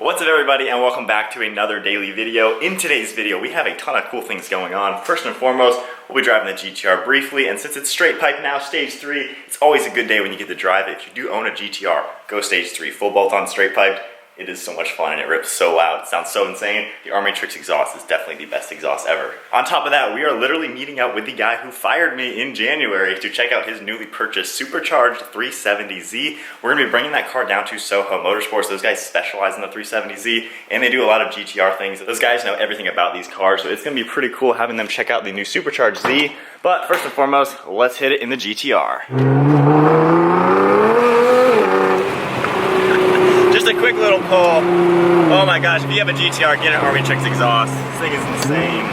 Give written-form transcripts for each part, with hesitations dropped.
What's up everybody, and welcome back to another daily video. In today's video we have a ton of cool things going on. First and foremost, we'll be driving the GTR briefly, and since it's straight pipe now, stage 3, it's always a good day when you get to drive it. If you do own a GTR, go stage 3, full bolt on straight pipe. It is so much fun and it rips so loud. It sounds so insane. The Armatrix exhaust is definitely the best exhaust ever. On top of that, we are literally meeting up with the guy who fired me in January to check out his newly purchased Supercharged 370Z. We're gonna be bringing that car down to Soho Motorsports. Those guys specialize in the 370Z and they do a lot of GTR things. Those guys know everything about these cars, so it's gonna be pretty cool having them check out the new Supercharged Z. But first and foremost, let's hit it in the GTR. Just a quick little pull. Oh my gosh, if you have a GTR, get an Armatrix exhaust. This thing is insane.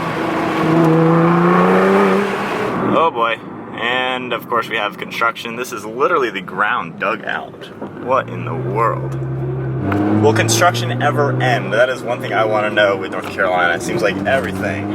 Oh boy. And of course we have construction. This is literally the ground dug out. What in the world? Will construction ever end? That is one thing I want to know with North Carolina. It seems like everything.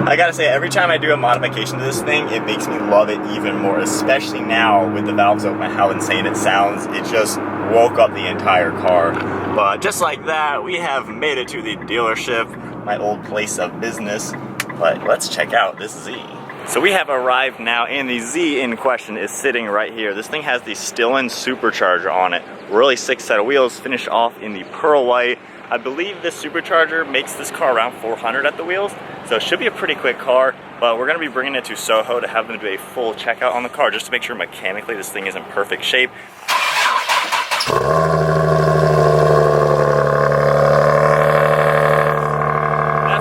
I gotta say, every time I do a modification to this thing, it makes me love it even more, especially now with the valves open, how insane it sounds. It just woke up the entire car. But just like that, we have made it to the dealership, my old place of business. But let's check out this Z. So we have arrived now, and the Z in question is sitting right here. This thing has the Stillen supercharger on it. Really sick set of wheels, finished off in the pearl white. I believe this supercharger makes this car around 400 at the wheels, so it should be a pretty quick car, but we're going to be bringing it to Soho to have them do a full checkout on the car just to make sure mechanically this thing is in perfect shape. That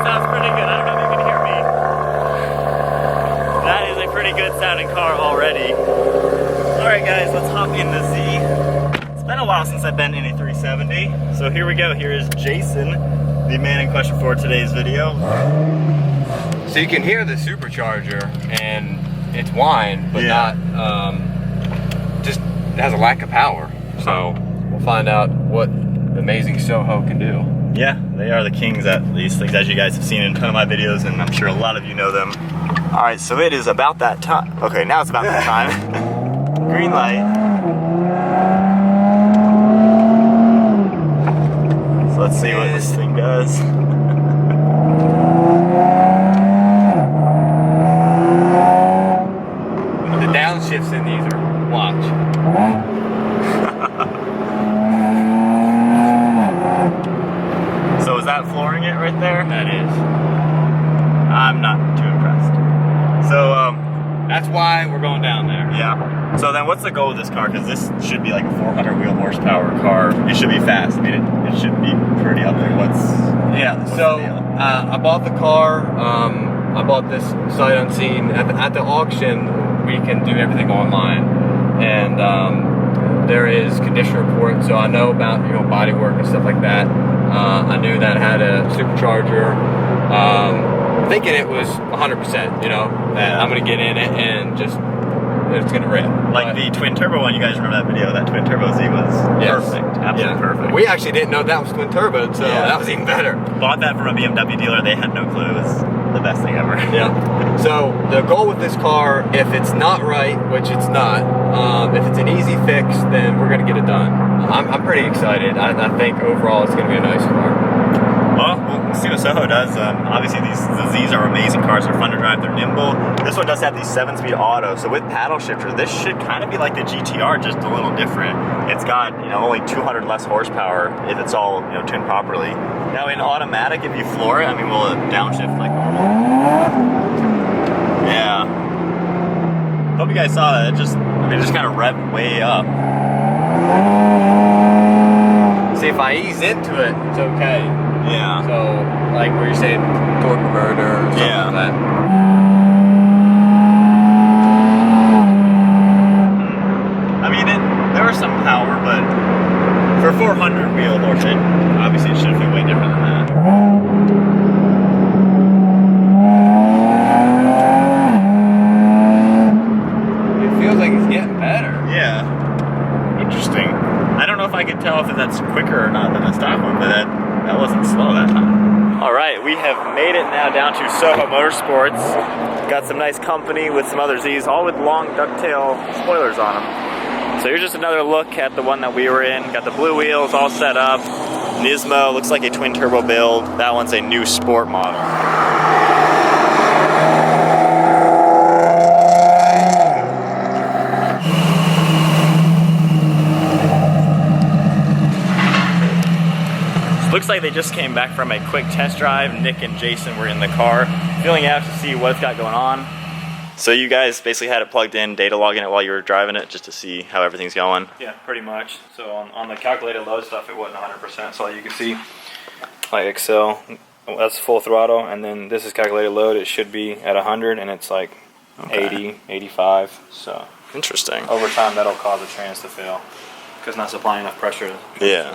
sounds pretty good. I don't know if you can hear me. That is a pretty good sounding car already. Alright guys, let's hop in the Z. It's been a while since I've been in a 370, so here we go. Here is Jason, the man in question for today's video. So you can hear the supercharger and it's whine, but not, just it has a lack of power. So we'll find out what the amazing Soho can do. Yeah, they are the kings at these things, as you guys have seen in a ton of my videos, and I'm sure a lot of you know them. All right, so it is about that time. Okay, now it's about that time. Green light. So let's see what this thing does. The downshifts in these are watch. So is that flooring it right there? That is. I'm not too impressed. So that's why we're going down there. yeah. So then what's the goal of this car? Because this should be like a 400 wheel horsepower car. It should be fast. I mean, it should be pretty up there. What's So I bought the car. I bought this sight unseen. At the auction, we can do everything online. And there is condition report, so I know about body work and stuff like that. I knew that it had a supercharger. Thinking it was 100%, that I'm gonna get in it and just it's gonna rip. like the twin turbo one? You guys remember that video? That twin turbo Z was perfect, absolutely perfect. We actually didn't know that was twin turbo, so that was even better. Bought that from a BMW dealer. They had no clue. It was the best thing ever. Yeah. So the goal with this car, if it's not right, which it's not, if it's an easy fix, then we're gonna get it done. I'm pretty excited. I think overall it's gonna be a nice car. Well, we'll see what Soho does. Obviously, the Zs are amazing cars. They're fun to drive. They're nimble. This one does have the 7-speed auto, so with paddle shifter, this should kind of be like the GTR, just a little different. It's got only 200 less horsepower if it's all tuned properly. Now in automatic, if you floor it, I mean, will it downshift like normal? Yeah. Hope you guys saw that. It just kind of revved way up. See, if I ease into it, it's okay. Yeah. So, like where you're saying torque converter or something like that. I mean, there was some power, but for 400 wheel horse, obviously it should feel way different than that. It feels like it's getting better. Yeah. Interesting. I don't know if I could tell if that's quicker or not than the stock one, but that wasn't slow that time. All right, we have made it now down to Soho Motorsports. Got some nice company with some other Zs, all with long ducktail spoilers on them. So here's just another look at the one that we were in. Got the blue wheels all set up. Nismo, looks like a twin turbo build. That one's a new sport model. Looks like they just came back from a quick test drive. Nick and Jason were in the car, feeling out to see what it's got going on. So you guys basically had it plugged in, data logging it while you were driving it, just to see how everything's going? Yeah, pretty much. So on the calculated load stuff, it wasn't 100%. So you can see, like Excel, that's full throttle, and then this is calculated load. It should be at 100, and it's like 80, 85. So interesting. Over time, that'll cause the trans to fail because not supplying enough pressure. Yeah.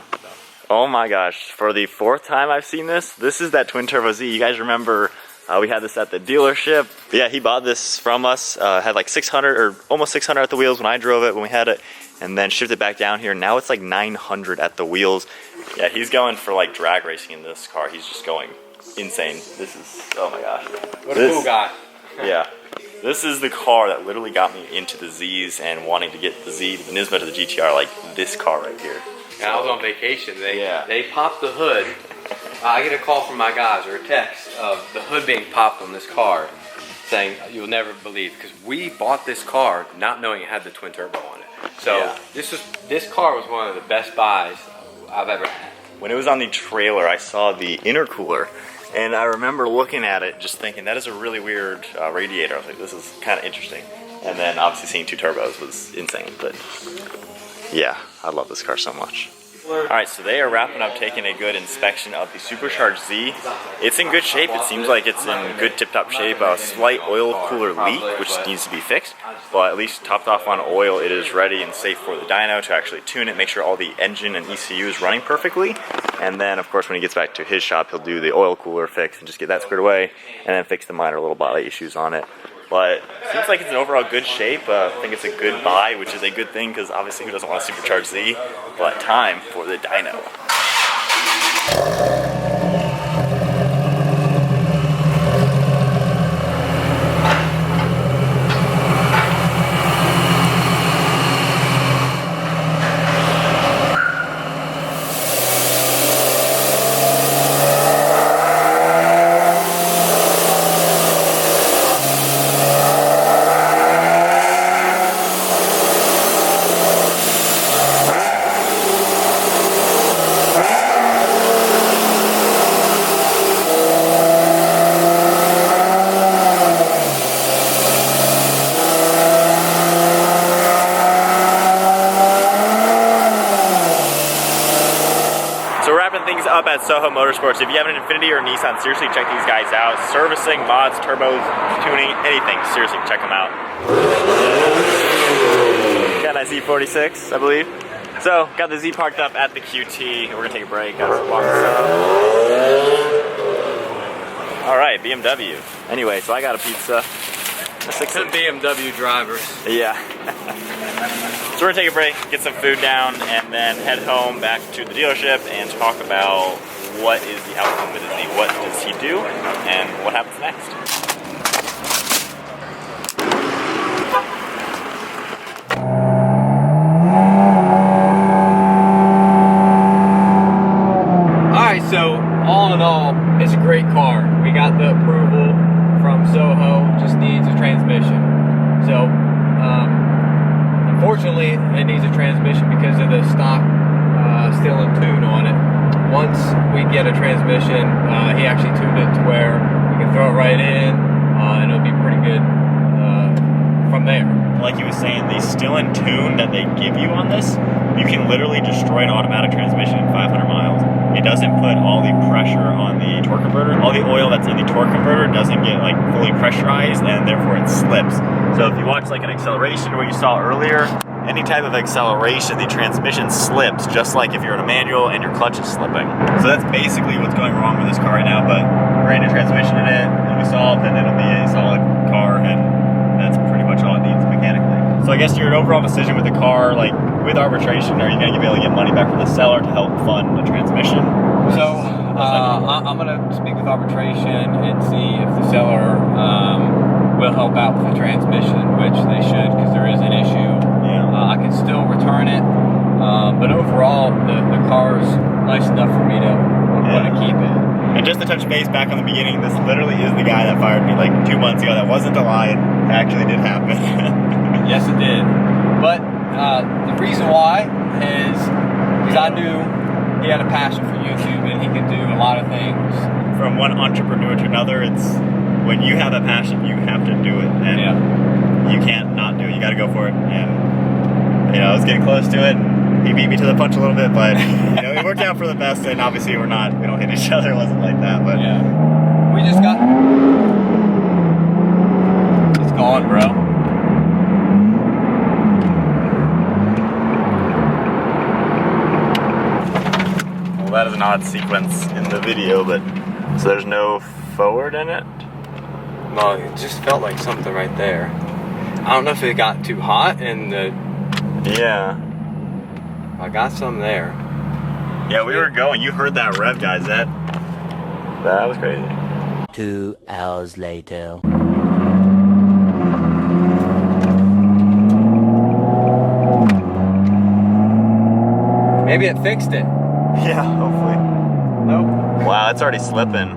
Oh my gosh, for the 4th time I've seen this, this is that twin turbo Z. You guys remember we had this at the dealership. But yeah, he bought this from us, had like 600 or almost 600 at the wheels when I drove it, when we had it, and then shipped it back down here. Now it's like 900 at the wheels. Yeah, he's going for like drag racing in this car. He's just going insane. This is, oh my gosh. What a cool guy. Yeah. This is the car that literally got me into the Zs and wanting to get the Z, the Nismo to the GTR, like this car right here. Yeah, I was on vacation. They popped the hood. I get a call from my guys, or a text of the hood being popped on this car, saying you'll never believe, because we bought this car not knowing it had the twin turbo on it. So yeah. This car was one of the best buys I've ever had. When it was on the trailer, I saw the intercooler, and I remember looking at it, just thinking that is a really weird radiator. I was like, this is kind of interesting. And then obviously seeing 2 turbos was insane, but yeah, I love this car so much. Alright, so they are wrapping up taking a good inspection of the Supercharged Z. It's in good shape. It seems like it's in good tip-top shape. A slight oil cooler leak, which needs to be fixed, but at least topped off on oil, it is ready and safe for the dyno to actually tune it, make sure all the engine and ECU is running perfectly. And then, of course, when he gets back to his shop, he'll do the oil cooler fix and just get that squared away, and then fix the minor little body issues on it. But it seems like it's in overall good shape. I think it's a good buy, which is a good thing because obviously who doesn't want a Supercharged Z? But time for the dyno. Up at Soho Motorsports. If you have an Infiniti or Nissan, seriously check these guys out. Servicing, mods, turbos, tuning, anything. Seriously, check them out. Got a Z46, I believe. So, got the Z parked up at the QT. We're gonna take a break. Got some walk this up. All right, BMW. Anyway, so I got a pizza. Some BMW drivers. Yeah. So we're gonna take a break, get some food down, and then head home back to the dealership and talk about what is the outcome with the Z, what does he do, and what happens next. Alright, so all in all, it's a great car. We got the approval from Soho, just needs a transmission. So, unfortunately, it needs a transmission because of the stock Stillen tune on it. Once we get a transmission, he actually tuned it to where we can throw it right in, and it'll be pretty good from there. Like he was saying, the Stillen tune that they give you on this, you can literally destroy an automatic transmission in 500 miles. It doesn't put all the pressure on the torque converter. All the oil that's in the torque converter doesn't get like fully pressurized, and therefore it slips. So if you watch like an acceleration where you saw earlier, any type of acceleration, the transmission slips, just like if you're in a manual and your clutch is slipping. So that's basically what's going wrong with this car right now, but brand new transmission in it, it'll be solved, and it'll be a solid car, and that's pretty much all it needs mechanically. So I guess your overall decision with the car, like with arbitration, are you going to be able to get money back from the seller to help fund the transmission? So I'm going to speak with arbitration and see if the seller will help out with the transmission, which they should, because there is an issue. Yeah. I can still return nice enough for me to want to keep it. And just to touch base back on the beginning, this literally is the guy that fired me like 2 months ago. That wasn't a lie. It actually did happen. Yes, it did. But the reason why is because I knew he had a passion for YouTube and he could do a lot of things. From one entrepreneur to another, it's when you have a passion, you have to do it. And you can't not do it. You got to go for it. And, I was getting close to it. He beat me to the punch a little bit, but, it worked out for the best. And obviously we don't hit each other. It wasn't like that, but. Yeah. We just got. It's gone, bro. Well, that is an odd sequence in the video, but so there's no forward in it? Well, it just felt like something right there. I don't know if it got too hot and Yeah. I got some there. Yeah, we were going. You heard that rev, guys. That was crazy. 2 hours later. Maybe it fixed it. Yeah, hopefully. Nope. Wow, it's already slipping.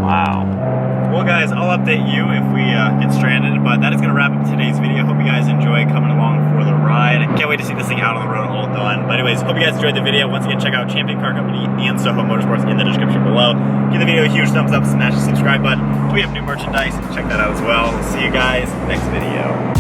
Wow. Well, guys, I'll update you if we get stranded, but that is going to wrap up today's video. Hope you guys enjoy coming along for the ride. Can't wait to see this thing out on the road all done. But anyways, hope you guys enjoyed the video. Once again, check out Champion Car Company and Soho Motorsports in the description below. Give the video a huge thumbs up, smash the subscribe button. We have new merchandise. Check that out as well. See you guys next video.